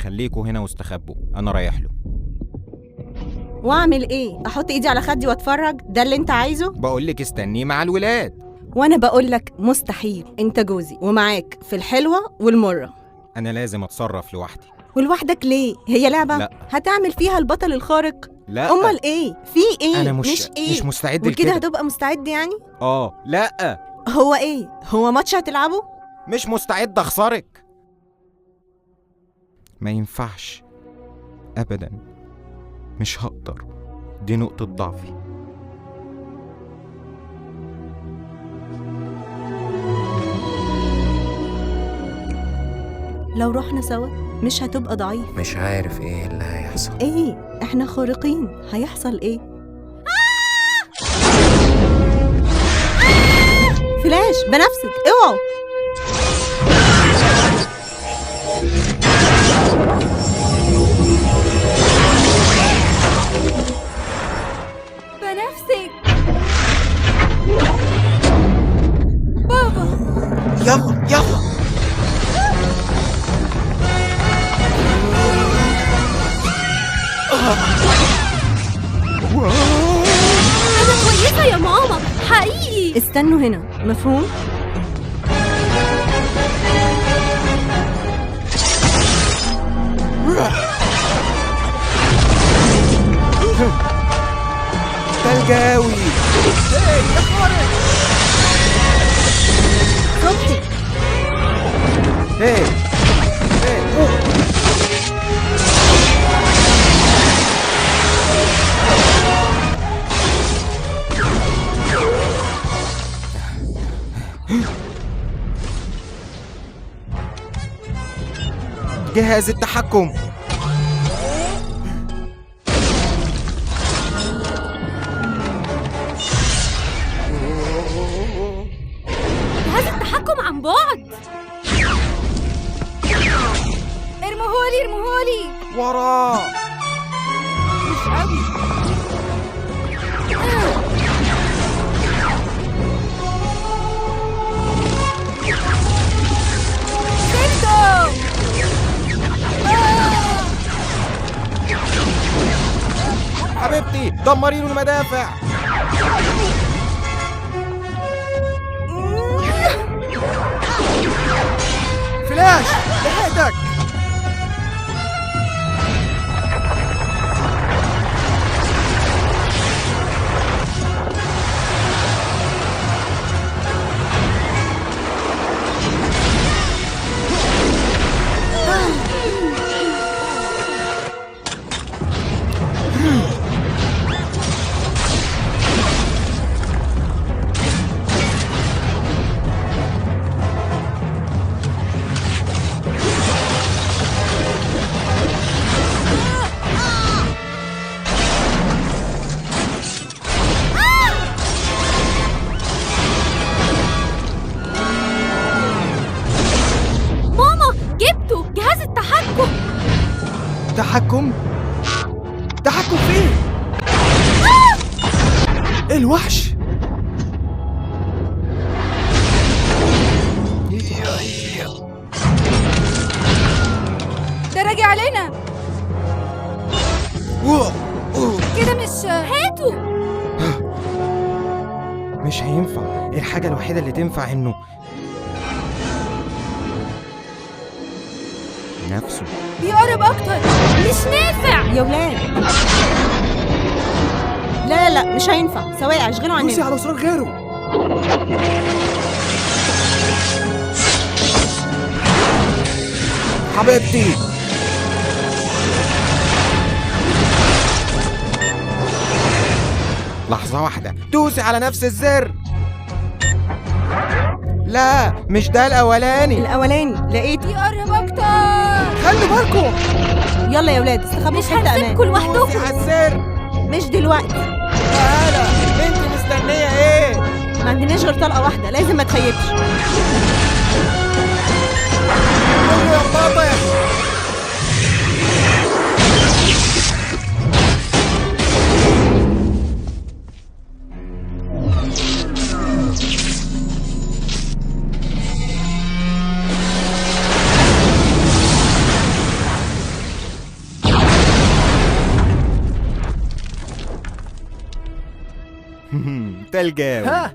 خليكوا هنا واستخبوا، انا رايح له. واعمل ايه؟ احط ايدي على خدي واتفرج؟ ده اللي انت عايزه؟ بقولك استنيه مع الولاد. وانا بقولك مستحيل، انت جوزي ومعاك في الحلوة والمرة. انا لازم اتصرف لوحدي. ولوحدك ليه؟ هي لعبة؟ لا. هتعمل فيها البطل الخارق؟ لا. امال ايه؟ في ايه؟ انا مش ايه؟ مش مستعد وكده لكده. هتبقى مستعد يعني؟ لا هو ايه؟ هو ماتش هتلعبه؟ مش مستعد اخسرك. ما ينفعش ابدا، مش هقدر، دي نقطة ضعفي. لو رحنا سوا مش هتبقى ضعيف. مش عارف ايه اللي هيحصل. ايه؟ احنا خارقين، هيحصل ايه؟ فلاش بنفسك، اوعوا! بنفسك بابا. يلا يلا. أنا كويسة يا ماما، حقيقي. استنوا هنا، مفهوم؟ تلجاوي. صبحي، ايه جهاز التحكم. جهاز التحكم عن بعد. ارموهولي ارموهولي. وراه. مش قوي. حبيبتي دمري له المدافع. فلاش لحقتك. تحكم؟ تحكم فين؟ الوحش. ده راجع علينا كده. مش هاتوا. مش هينفع. الحاجة الوحيدة اللي تنفع انه نفسه بيقرب اكتر. مش نافع يا ولاد. لا لا لا، مش هينفع. سواقع اشغلوا عننا. دوسي على زرار غيره. حبيبتي لحظة واحدة، دوسي على نفس الزر. لا مش ده الأولاني. الأولاني لقيته. بيقرب اكتر. خلوا بالكم. يلا يا ولاد استخبوا مش في حتة أمان. هنسيبكم دوسي لوحدكم. على الزر. مش دلوقتي، تعالى. انت مستنية ايه؟ ما عندناش غير طلقة واحدة، لازم ما تخيبش. قولوا يا بابا. تلجاوي.